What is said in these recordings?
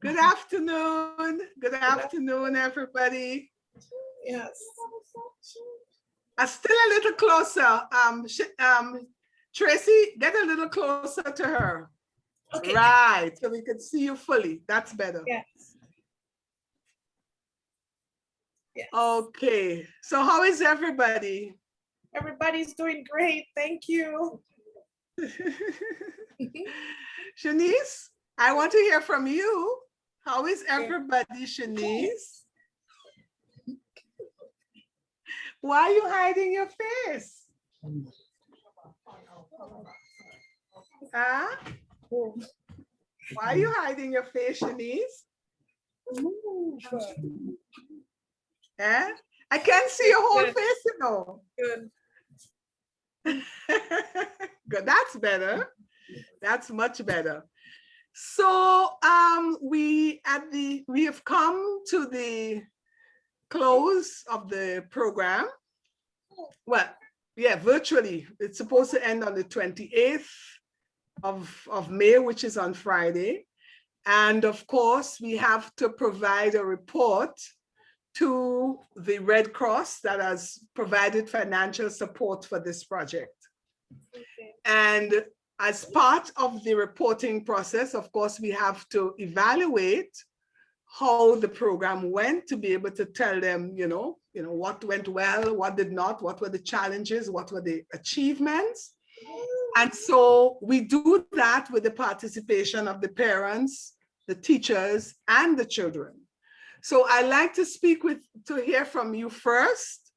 Good afternoon. Good afternoon, everybody. Yes. Still a little closer. Tracy, get a little closer to her. Okay. Right, so we can see you fully. That's better. Yes. Yes. Okay, so how is everybody? Everybody's doing great. Thank you. Shannisse, I want to hear from you. How is everybody, Shannisse? Why are you hiding your face? Huh? Why are you hiding your face, Shannisse? Eh? I can't see your whole face, you know. Good. Good. That's better. That's much better. So we have come to the close of the program. Well, yeah, virtually. It's supposed to end on the 28th of May, which is on Friday. And of course, we have to provide a report to the Red Cross that has provided financial support for this project. Okay. And as part of the reporting process, of course, we have to evaluate how the program went to be able to tell them, you know, what went well, what did not, what were the challenges, what were the achievements. And so we do that with the participation of the parents, the teachers, and the children. So I'd like to hear from you first.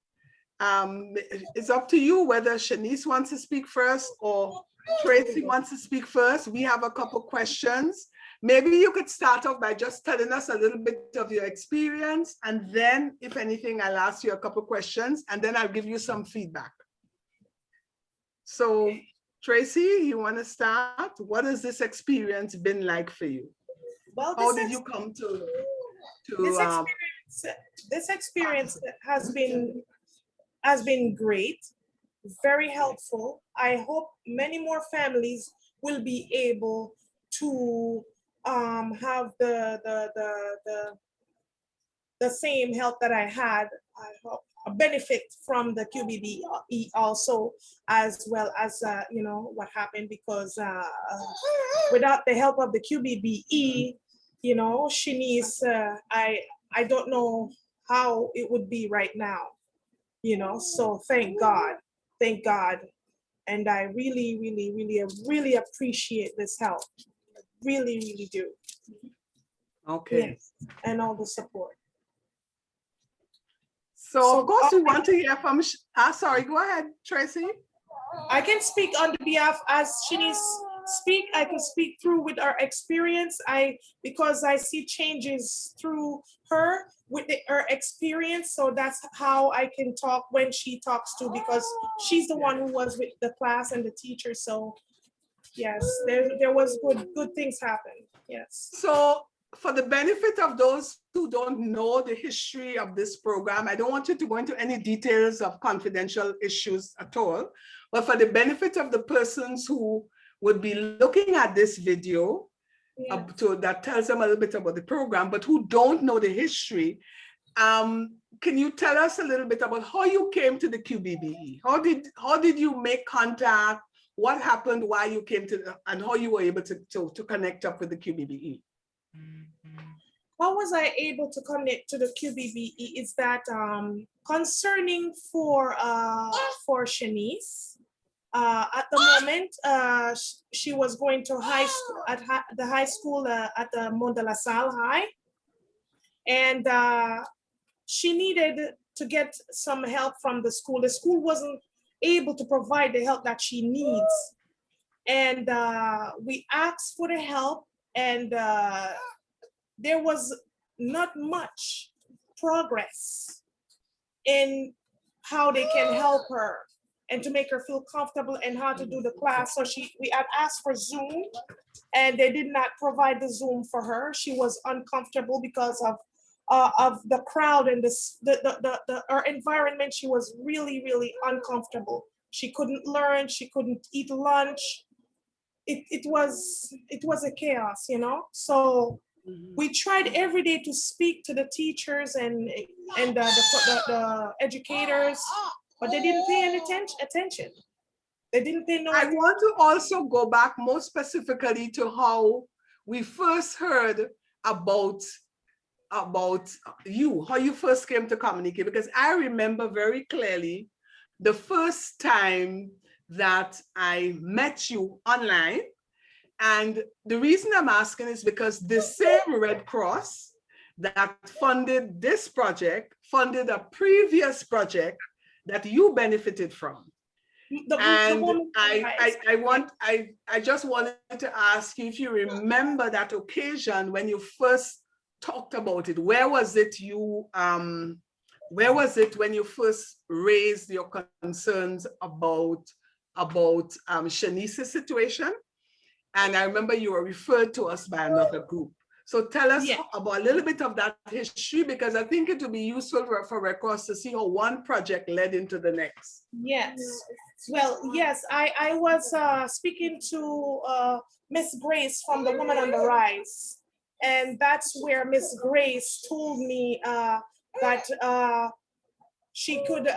It's up to you whether Shannisse wants to speak first or Tracy wants to speak first. We have a couple questions. Maybe you could start off by just telling us a little bit of your experience, and then if anything, I'll ask you a couple questions, and then I'll give you some feedback. So Tracy, you want to start? What has this experience been like for you? Well, how did you come to this experience has been great, very helpful. I hope many more families will be able to have the same help that I had. I hope benefit from the QBBE also, as well as you know what happened, because without the help of the QBBE, you know, Shannisse, I don't know how it would be right now, you know. So thank God, and I really appreciate this help. Really do. Okay. Yes, and all the support. So of course we want to hear from, sorry, go ahead, Tracy. I can speak on the behalf as Shannisse speak. I can speak through with our experience. Because I see changes through her with her experience. So that's how I can talk when she talks too, because she's the one who was with the class and the teacher. So yes, there was good things happen. Yes. So for the benefit of those who don't know the history of this program, I don't want you to go into any details of confidential issues at all, but for the benefit of the persons who would be looking at this video, that tells them a little bit about the program, but who don't know the history, can you tell us a little bit about how you came to the QBBE? How did you make contact? What happened, why you came to, and how you were able to connect up with the QBBE? How was I able to connect to the QBBE is that concerning for Shannisse, at the moment she was going to high school the high school at the Mont de la Salle High, and she needed to get some help from the school. The school wasn't able to provide the help that she needs, and we asked for the help, and there was not much progress in how they can help her and to make her feel comfortable and how to do the class. So we had asked for Zoom, and they did not provide the Zoom for her. She was uncomfortable because of the crowd and her environment. She was really uncomfortable. She couldn't learn. She couldn't eat lunch. It was a chaos, you know. So We tried every day to speak to the teachers and the educators, but they didn't pay any attention. They didn't pay no I attention. want to also go back more specifically to how we first heard about you, how you first came to communicate, because I remember very clearly the first time that I met you online. And the reason I'm asking is because the same Red Cross that funded this project funded a previous project that you benefited from. I just wanted to ask you if you remember that occasion when you first talked about it. Where was it when you first raised your concerns about Shannisse's situation? And I remember you were referred to us by another group. So tell us about a little bit of that history, because I think it would be useful for Red Cross to see how one project led into the next. Yes. Well, yes, I was speaking to Miss Grace from the Woman on the Rise. And that's where Miss Grace told me that she could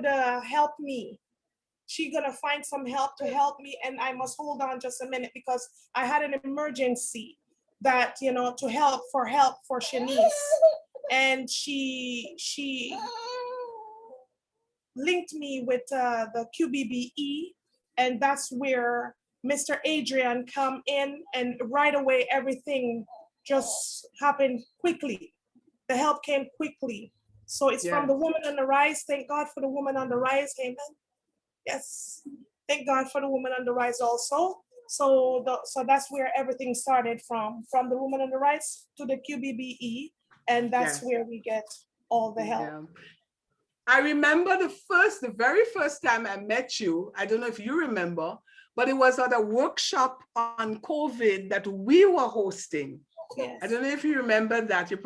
help me. She's gonna find some help to help me, and I must hold on just a minute because I had an emergency that, you know, to help for Shannisse. And she linked me with the QBBE, and that's where Mr. Adrian come in, and right away everything just happened quickly. The help came quickly. So it's from the Woman on the Rise. Thank God for the Woman on the Rise. Amen. Yes, thank God for the Woman on the Rise also. So that's where everything started from the Woman on the Rise to the QBBE, and that's where we get all the help. Yeah. I remember the very first time I met you. I don't know if you remember, but it was at a workshop on COVID that we were hosting. Yes. I don't know if you remember that. You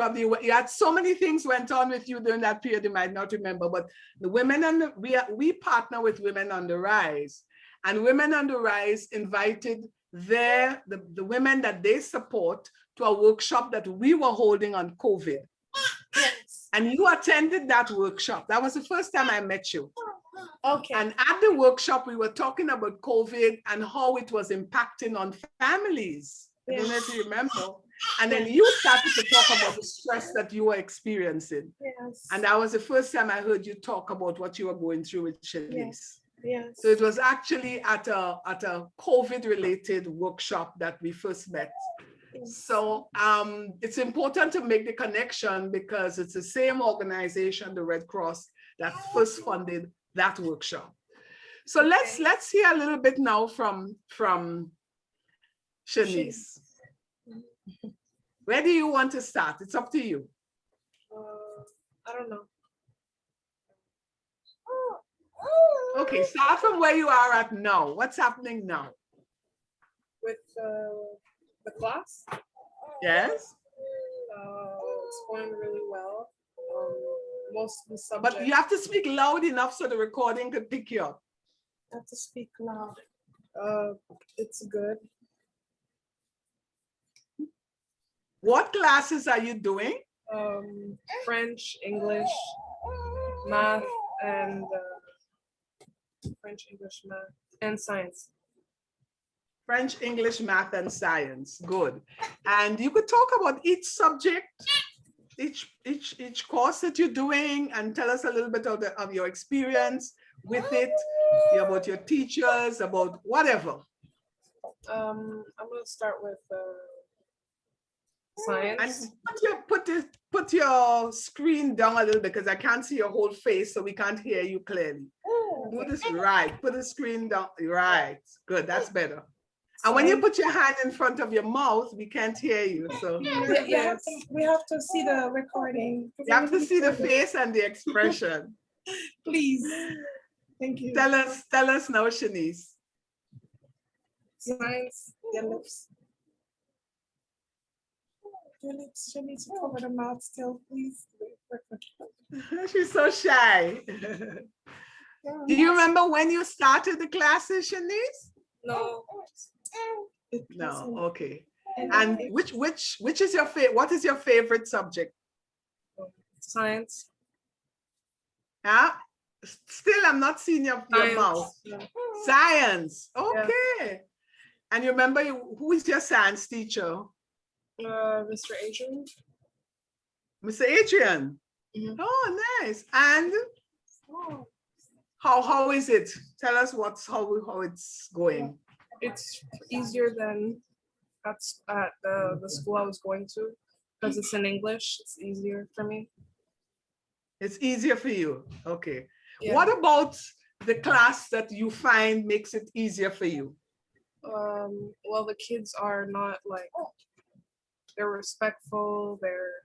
had so many things went on with you during that period, you might not remember, but the women we partner with Women on the Rise, and Women on the Rise invited the women that they support to a workshop that we were holding on COVID. Yes. And you attended that workshop. That was the first time I met you. Okay. And at the workshop, we were talking about COVID and how it was impacting on families. I don't know if you remember. And then you started to talk about the stress that you were experiencing. Yes. And that was the first time I heard you talk about what you were going through with Shannisse. Yes. So it was actually at a COVID-related workshop that we first met. Yes. So it's important to make the connection because it's the same organization, the Red Cross, that first funded that workshop. So let's hear a little bit now from Shannisse. Where do you want to start? It's up to you. I don't know. Okay, start from where you are at now. What's happening now? With the class? Yes. It's going really well. Most of the subjects. But you have to speak loud enough so the recording could pick you up. I have to speak loud. It's good. What classes are you doing? French, English, math, and French, English, math, and science. French, English, math, and science. Good. And you could talk about each subject, each course that you're doing, and tell us a little bit of your experience with it, about your teachers, about whatever. I'm gonna start with science. And put your screen down a little bit because I can't see your whole face, so we can't hear you clearly. Do this right. Put the screen down. Right. Good. That's better. And when you put your hand in front of your mouth, we can't hear you. So yes. We have to see the recording. You have to see the face and the expression. Please. Thank you. Tell us now, Shannisse. Science, your lips. Your lips, you need to cover the mouth still, please. She's so shy. Do you remember when you started the classes, Shannisse? No. No, okay. And which is your favorite? What is your favorite subject? Science. Yeah. Still, I'm not seeing your mouth. Yeah. Science. Okay. And you remember who is your science teacher? Mr. Adrian. Mr. Adrian. Mhm. Oh, nice. And how is it? Tell us how it's going. It's easier than at the school I was going to because it's in English. It's easier for me. It's easier for you. Okay. Yeah. What about the class that you find makes it easier for you? Well, the kids are not like, they're respectful. They're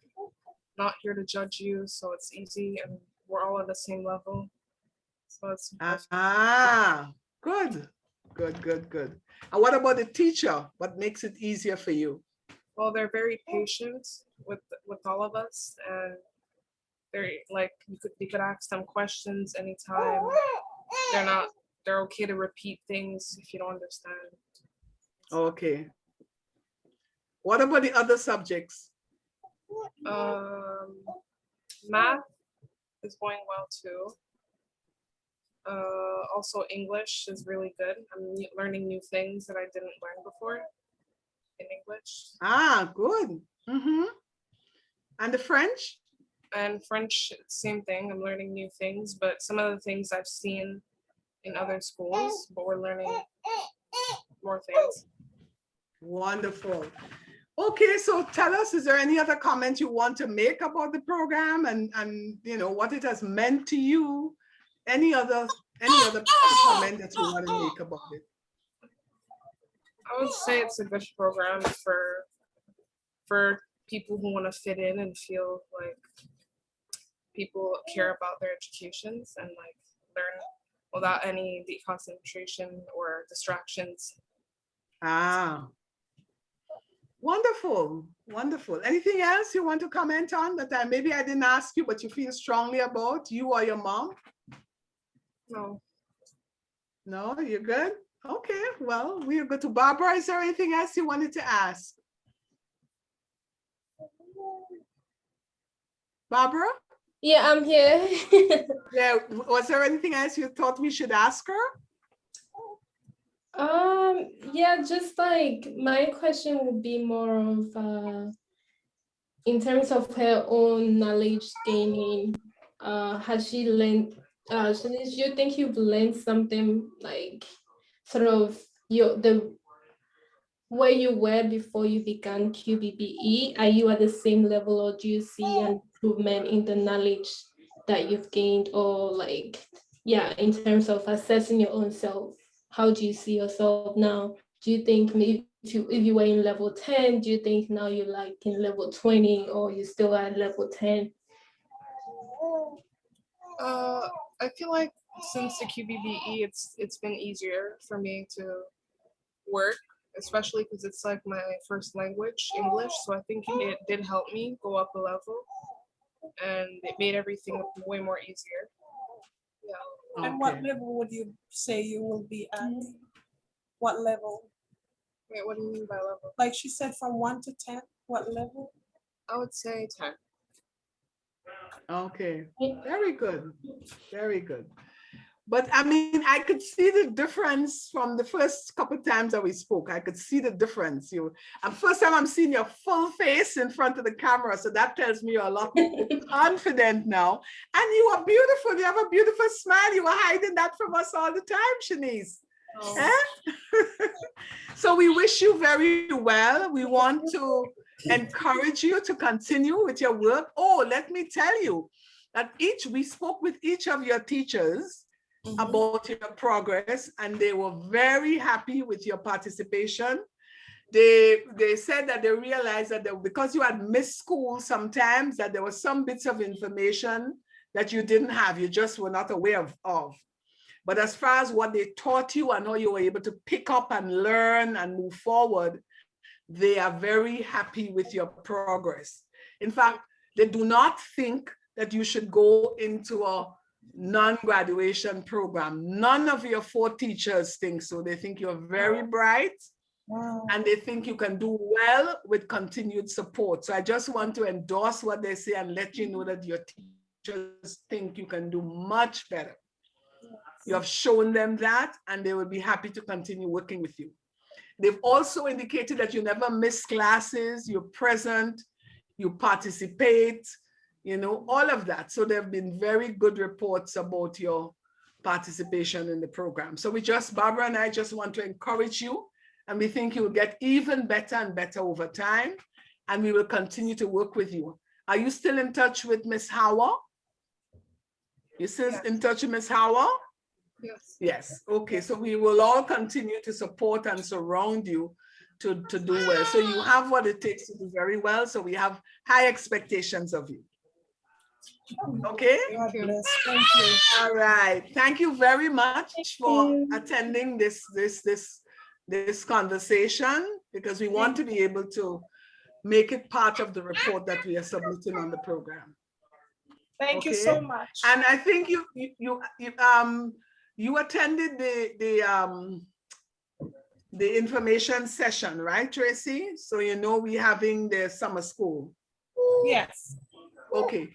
not here to judge you, so it's easy, and we're all on the same level. So it's Good. Good. And what about the teacher? What makes it easier for you? well, they're very patient with all of us, and they're like, you could ask them questions anytime. They're okay to repeat things if you don't understand. Okay. What about the other subjects? Math is going well too. Also English is really good. I'm learning new things that I didn't learn before in English. Good. And the French? And French, same thing. I'm learning new things, but some of the things I've seen in other schools, but we're learning more things. Wonderful. Okay, so tell us, is there any other comment you want to make about the program and you know what it has meant to you? Any other comment that you want to make about it? I would say it's a good program for people who want to fit in and feel like people care about their educations and like learn without any deconcentration or distractions. Wonderful. Anything else you want to comment on that maybe I didn't ask you, but you feel strongly about, you or your mom? No. No, you're good? Okay, well, we'll go to Barbara. Is there anything else you wanted to ask? Barbara? Yeah, I'm here. Yeah, was there anything else you thought we should ask her? Yeah, just like my question would be more of in terms of her own knowledge gaining. Has she learned? Shannisse, do you think you've learned something like sort of the where you were before you began QBBE? Are you at the same level, or do you see an improvement in the knowledge that you've gained, or like, yeah, in terms of assessing your own self? How do you see yourself now? Do you think maybe if you were in level 10, do you think now you're like in level 20, or you still at level 10? I feel like since the QBBE, it's been easier for me to work, especially because it's like my first language, English. So I think it did help me go up a level, and it made everything way more easier. Yeah. And what level would you say you will be at? What level? Wait, what do you mean by level? Like she said, from 1 to 10, what level? I would say 10. Okay, very good. But I mean, I could see the difference from the first couple of times that we spoke. I could see the difference. First time I'm seeing your full face in front of the camera, so that tells me you're a lot more confident now. And you are beautiful. You have a beautiful smile. You were hiding that from us all the time, Shannisse. Oh. So we wish you very well. We want to encourage you to continue with your work. Oh, let me tell you that we spoke with each of your teachers about your progress, and they were very happy with your participation. They said that they realized that because you had missed school sometimes, that there were some bits of information that you didn't have, you just were not aware of. But as far as what they taught you and how you were able to pick up and learn and move forward, they are very happy with your progress. In fact, they do not think that you should go into a non-graduation program. None of your 4 teachers think so. They think you're very bright, Wow. and they think you can do well with continued support. So I just want to endorse what they say and let you know that your teachers think you can do much better. You have shown them that, and they will be happy to continue working with you. They've also indicated that you never miss classes, you're present, you participate, you know, all of that. So there have been very good reports about your participation in the program. So Barbara and I just want to encourage you, and we think you'll get even better and better over time, and we will continue to work with you. Are you still in touch with Miss Howard? You still in touch with Miss Howard? Yes. Yes. Okay. So we will all continue to support and surround you to do well. So you have what it takes to do very well. So we have high expectations of you. Okay. God bless. Thank you. All right. Thank you very much for attending this conversation, because we want to be able to make it part of the report that we are submitting on the program. Thank you so much. And I think you attended the information session, right, Tracy? So you know we're having the summer school. Yes. Okay.